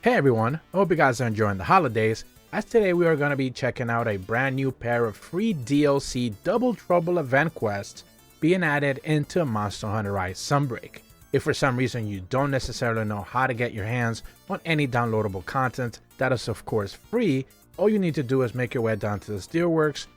Hey everyone, I hope you guys are enjoying the holidays, as today we are going to be checking out a brand new pair of free DLC Double Trouble event quests being added into Monster Hunter Rise Sunbreak. If for some reason you don't necessarily know how to get your hands on any downloadable content that is of course free, all you need to do is make your way down to the Steelworks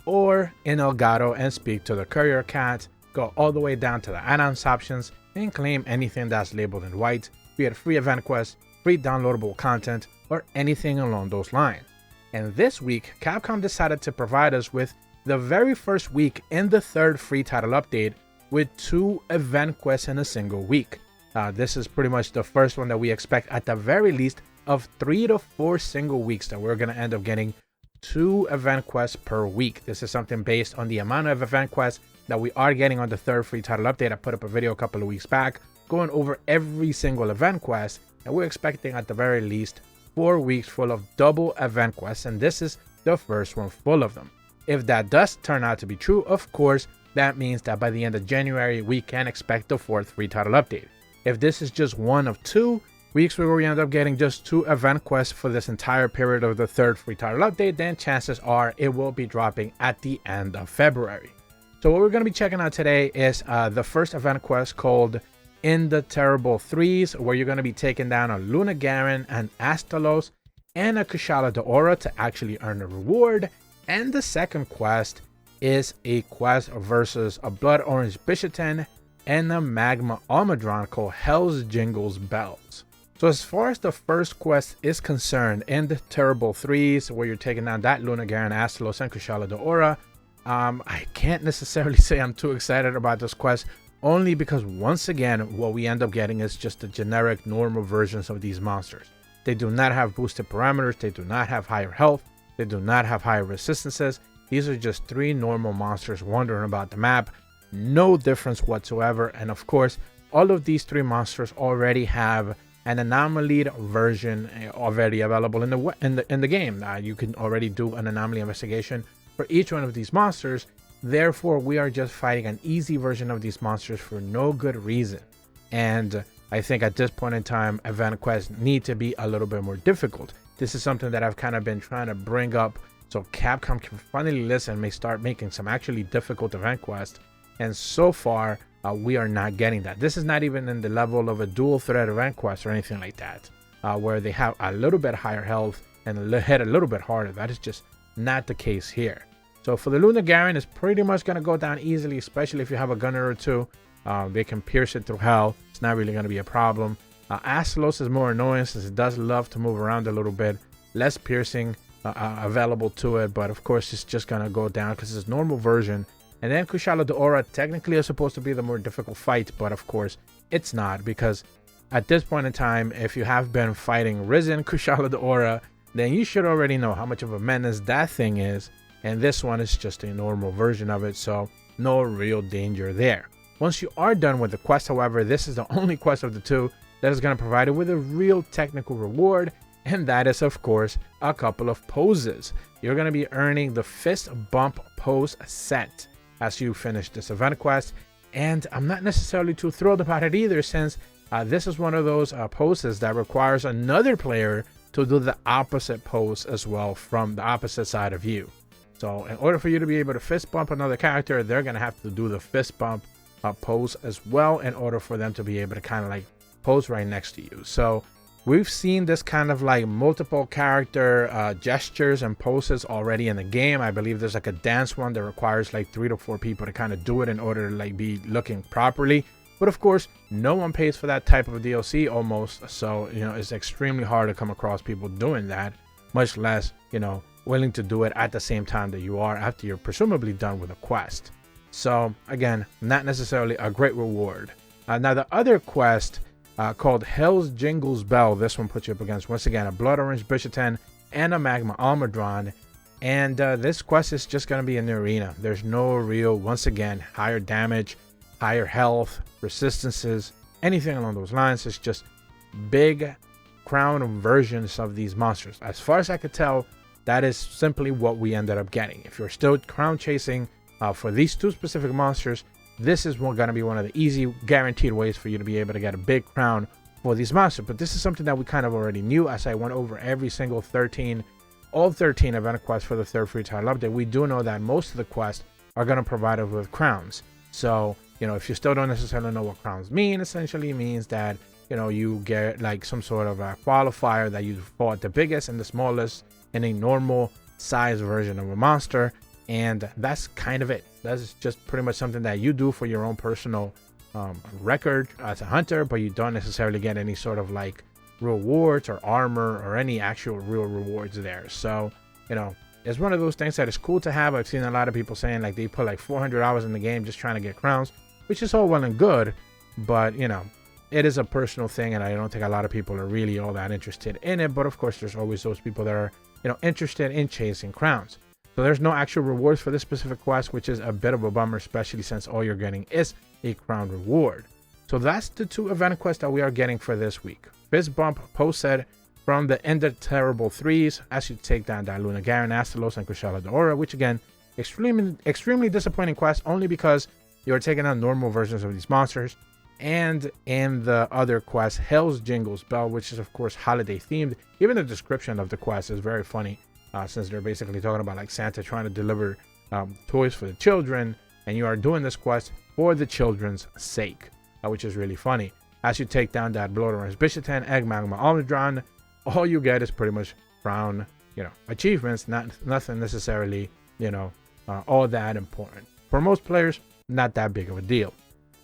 or in Elgato and speak to the courier cat, go all the way down to the add-ons options and claim anything that's labeled in white, be it free event quests, free downloadable content, or anything along those lines. And this week, Capcom decided to provide us with the very first week in the third free title update with 2 event quests in a single week. This is pretty much the first one that we expect at the very least of 3 to 4 single weeks that we're going to end up getting 2 event quests per week. This is something based on the amount of event quests that we are getting on the third free title update. I put up a video a couple of weeks back going over every single event quest, and we're expecting at the very least 4 weeks full of double event quests, and this is the first one full of them. If that does turn out to be true, of course, that means that by the end of January, we can expect the 4th free title update. If this is just one of 2 weeks where we end up getting just 2 event quests for this entire period of the 3rd free title update, then chances are it will be dropping at the end of February. So what we're going to be checking out today is the first event quest called In the Terrible Threes, where you're going to be taking down a Lunagaron, an Astalos, and a Kushala Daora to actually earn a reward. And the second quest is a quest versus a Blood Orange Bishaten and a Magma Almudron called Hell's Jingles Bells. So as far as the first quest is concerned, In the Terrible Threes, where you're taking down that Lunagaron, Astalos, and Kushala Daora, I can't necessarily say I'm too excited about this quest, only because once again what we end up getting is just the generic normal versions of these monsters. They do not have boosted parameters, they do not have higher health, they do not have higher resistances. These are just 3 normal monsters wandering about the map, no difference whatsoever. And of course all of these 3 monsters already have an anomaly version already available in the game. You can already do an anomaly investigation for each one of these monsters. Therefore, we are just fighting an easy version of these monsters for no good reason. And I think at this point in time, event quests need to be a little bit more difficult. This is something that I've kind of been trying to bring up so Capcom can finally listen and may start making some actually difficult event quests. And so far, we are not getting that. This is not even in the level of a dual threat event quest or anything like that, where they have a little bit higher health and hit a little bit harder. That is just not the case here. So for the Lunagaron, it's pretty much going to go down easily, especially if you have a gunner or 2. They can pierce it through hell. It's not really going to be a problem. Astalos is more annoying since it does love to move around a little bit. Less piercing available to it, but of course it's just going to go down because it's normal version. And then Kushala Daora technically is supposed to be the more difficult fight, but of course it's not, because at this point in time, if you have been fighting Risen Kushala Daora, then you should already know how much of a menace that thing is. And this one is just a normal version of it, so no real danger there. Once you are done with the quest, however, this is the only quest of the 2 that is going to provide it with a real technical reward, and that is of course a couple of poses. You're going to be earning the Fist Bump Pose set as you finish this event quest, and I'm not necessarily too thrilled about it either, since this is one of those poses that requires another player to do the opposite pose as well from the opposite side of you. So in order for you to be able to fist bump another character, they're going to have to do the fist bump pose as well in order for them to be able to kind of like pose right next to you. So we've seen this kind of like multiple character gestures and poses already in the game. I believe there's like a dance one that requires like 3 to 4 people to kind of do it in order to like be looking properly. But of course, no one pays for that type of DLC almost. So, you know, it's extremely hard to come across people doing that, much less, you know, willing to do it at the same time that you are after you're presumably done with a quest. So again, not necessarily a great reward. Now the other quest called Hell's Jingles Bell, this one puts you up against once again a Blood Orange Bishaten and a Magma Almudron, and this quest is just going to be in the arena. There's no real, once again, higher damage, higher health, resistances, anything along those lines. It's just big crown versions of these monsters. As far as I could tell, that is simply what we ended up getting. If you're still crown chasing for these 2 specific monsters, this is going to be one of the easy guaranteed ways for you to be able to get a big crown for these monsters. But this is something that we kind of already knew, as I went over every single all 13 event quests for the third free title update. We do know that most of the quests are going to provide us with crowns. So, if you still don't necessarily know what crowns mean, essentially means that, you get like some sort of a qualifier that you fought the biggest and the smallest in a normal size version of a monster. And that's kind of it. That's just pretty much something that you do for your own personal record as a hunter, but you don't necessarily get any sort of like rewards or armor or any actual real rewards there. So, it's one of those things that is cool to have. I've seen a lot of people saying like they put like 400 hours in the game just trying to get crowns, which is all well and good, but it is a personal thing, and I don't think a lot of people are really all that interested in it. But of course, there's always those people that are interested in chasing crowns. So there's no actual rewards for this specific quest, which is a bit of a bummer, especially since all you're getting is a crown reward. So that's the 2 event quests that we are getting for this week. Fist Bump posted from the Indeterrable 3s as you take down that Lunagaron, Astalos, and Kushala Daora, which again, extremely disappointing quest, only because you're taking on normal versions of these monsters. And in the other quest, Hell's Jingles Bell, which is of course holiday themed. Even the description of the quest is very funny, since they're basically talking about like Santa trying to deliver toys for the children, and you are doing this quest for the children's sake, which is really funny. As you take down that Blood Orange Bishitan, Egg Magma Almudron, all you get is pretty much crown, achievements, nothing necessarily, all that important. For most players, not that big of a deal.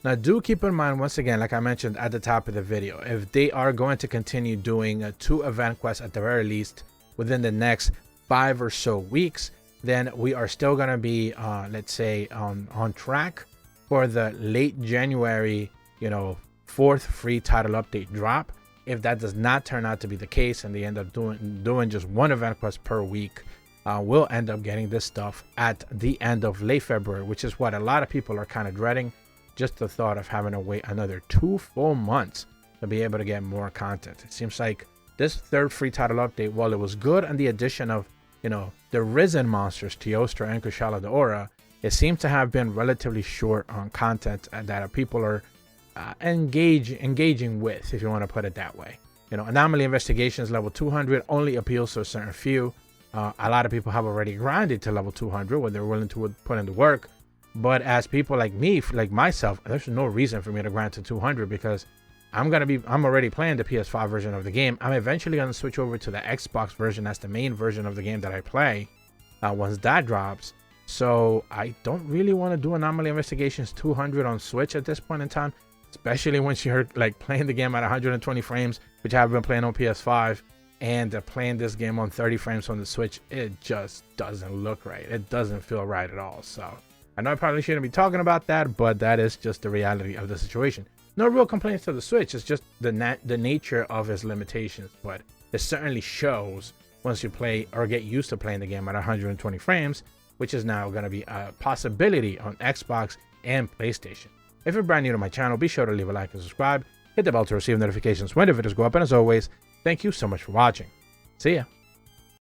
Now, do keep in mind, once again, like I mentioned at the top of the video, if they are going to continue doing 2 event quests at the very least within the next 5 or so weeks, then we are still going to be, let's say, on track for the late January, 4th free title update drop. If that does not turn out to be the case and they end up doing just 1 event quest per week, we'll end up getting this stuff at the end of late February, which is what a lot of people are kind of dreading. Just the thought of having to wait another 2 full months to be able to get more content. It seems like this 3rd free title update, while it was good and the addition of, the risen monsters, Teostra and Kushala Daora, it seems to have been relatively short on content that people are engaging with, if you want to put it that way. Anomaly Investigations level 200 only appeals to a certain few. A lot of people have already grinded to level 200 where they're willing to put in the work. But as people like me, like myself, there's no reason for me to grind to 200 because I'm already playing the PS5 version of the game. I'm eventually going to switch over to the Xbox version as the main version of the game that I play once that drops. So I don't really want to do Anomaly Investigations 200 on Switch at this point in time, especially once you're like playing the game at 120 frames, which I've been playing on PS5, and playing this game on 30 frames on the Switch. It just doesn't look right. It doesn't feel right at all. So I know I probably shouldn't be talking about that, but that is just the reality of the situation. No real complaints to the Switch. It's just the nature of its limitations, but it certainly shows once you play or get used to playing the game at 120 frames, which is now going to be a possibility on Xbox and PlayStation. If you're brand new to my channel, be sure to leave a like and subscribe. Hit the bell to receive notifications when the videos go up, and as always, thank you so much for watching. See ya.